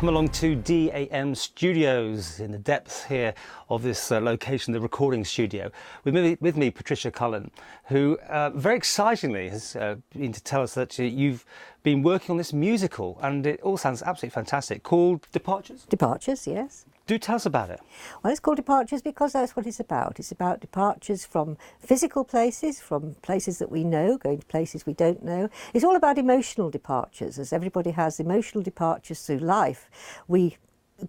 Welcome along to DAM Studios in the depths here of this location, the recording studio. With me, Patricia Cullen, who very excitingly has been to tell us that you've been working on this musical, and it all sounds absolutely fantastic, called Departures? Departures, yes. Do tell us about it. Well, it's called Departures because that's what it's about. It's about departures from physical places, from places that we know, going to places we don't know. It's all about emotional departures. As everybody has emotional departures through life, we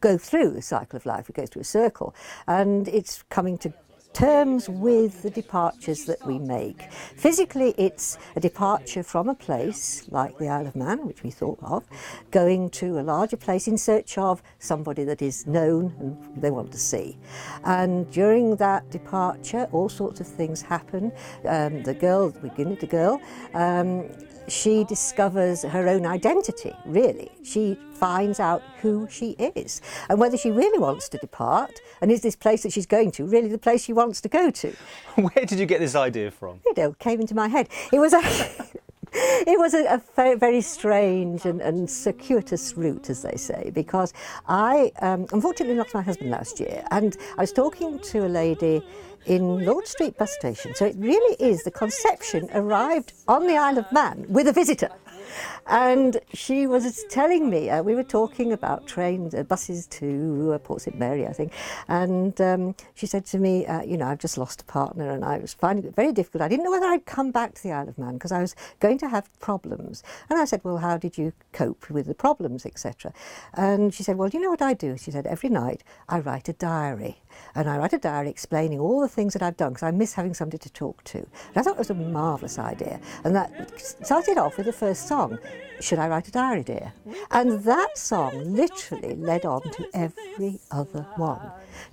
go through the cycle of life, we go through a circle, and it's coming to terms with the departures that we make. Physically, it's a departure from a place like the Isle of Man, which we thought of, going to a larger place in search of somebody that is known and they want to see. And during that departure, all sorts of things happen. The girl, she discovers her own identity, really. She finds out who she is and whether she really wants to depart, and is this place that she's going to really the place she wants to go to. Where did you get this idea from? It came into my head. It was a very, very strange and circuitous route, as they say, because I unfortunately lost my husband last year, and I was talking to a lady in Lord Street bus station. So it really is, the conception arrived on the Isle of Man with a visitor. And she was telling me, we were talking about buses to Port St Mary, I think, and she said to me, I've just lost a partner and I was finding it very difficult. I didn't know whether I'd come back to the Isle of Man because I was going to have problems. And I said, well, how did you cope with the problems, etc.? And she said, well, do you know what I do? She said, every night I write a diary. And I write a diary explaining all the things that I've done because I miss having somebody to talk to. And I thought it was a marvellous idea. And that started off with the first song, Should I Write a Diary, Dear? And that song literally led on to every other one.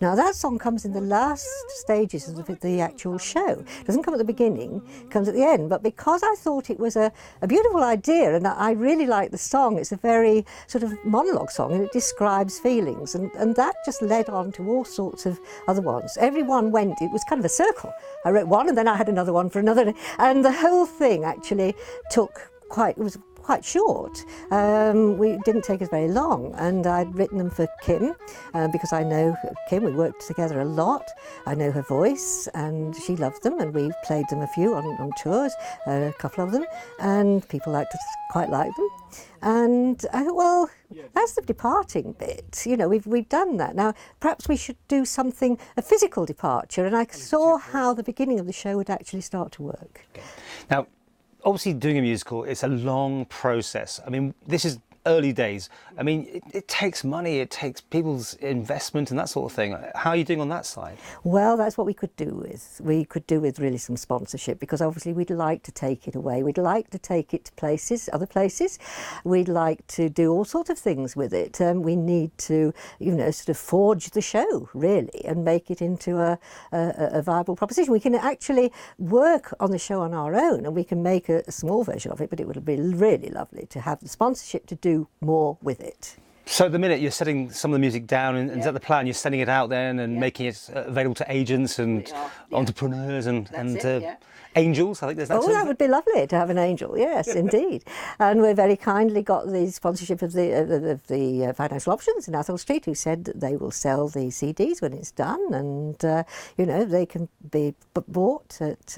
Now that song comes in the last stages of the actual show. It doesn't come at the beginning, it comes at the end. But because I thought it was a beautiful idea and I really like the song, it's a very sort of monologue song and it describes feelings. And that just led on to all sorts of other ones. Every one went, it was kind of a circle. I wrote one and then I had another one for another. And the whole thing actually was quite short. We didn't take us very long, and I'd written them for Kim because I know Kim, we worked together a lot. I know her voice and she loved them, and we played them a few on tours, a couple of them, and people quite liked them. And I thought, well, that's the departing bit. We've done that. Now, perhaps we should do a physical departure, and I saw how the beginning of the show would actually start to work. Okay. Now, obviously doing a musical, it's a long process. I mean, this is early days. I mean, it takes money, it takes people's investment and that sort of thing. How are you doing on that side? Well, that's what we could do with. We could do with really some sponsorship, because obviously we'd like to take it away. We'd like to take it to other places. We'd like to do all sorts of things with it. We need to, sort of forge the show, really, and make it into a viable proposition. We can actually work on the show on our own, and we can make a small version of it, but it would be really lovely to have the sponsorship to do more with it. So at the minute you're setting some of the music down, and is that the plan? You're sending it out then and making it available to agents and entrepreneurs and angels, I think there's that. Oh, that would be lovely to have an angel, yes, indeed. And we very kindly got the sponsorship of the financial options in Athol Street, who said that they will sell the CDs when it's done, and they can be bought at,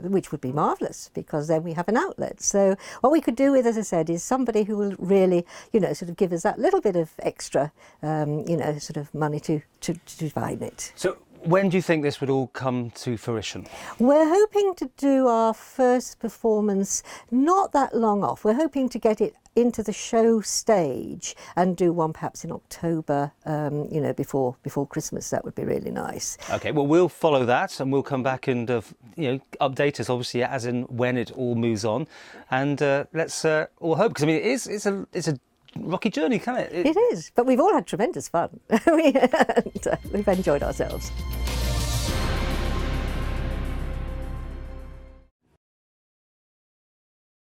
which would be marvellous, because then we have an outlet. So what we could do with, as I said, is somebody who will really, sort of give us that little bit of extra, sort of money to divide it. So when do you think this would all come to fruition? We're hoping to do our first performance not that long off. We're hoping to get it into the show stage and do one perhaps in October, before Christmas. That would be really nice. Okay, well, we'll follow that and we'll come back and update us, obviously, as and when it all moves on. And let's all hope, because I mean it's a rocky journey, can't it? It is, but we've all had tremendous fun. We've enjoyed ourselves.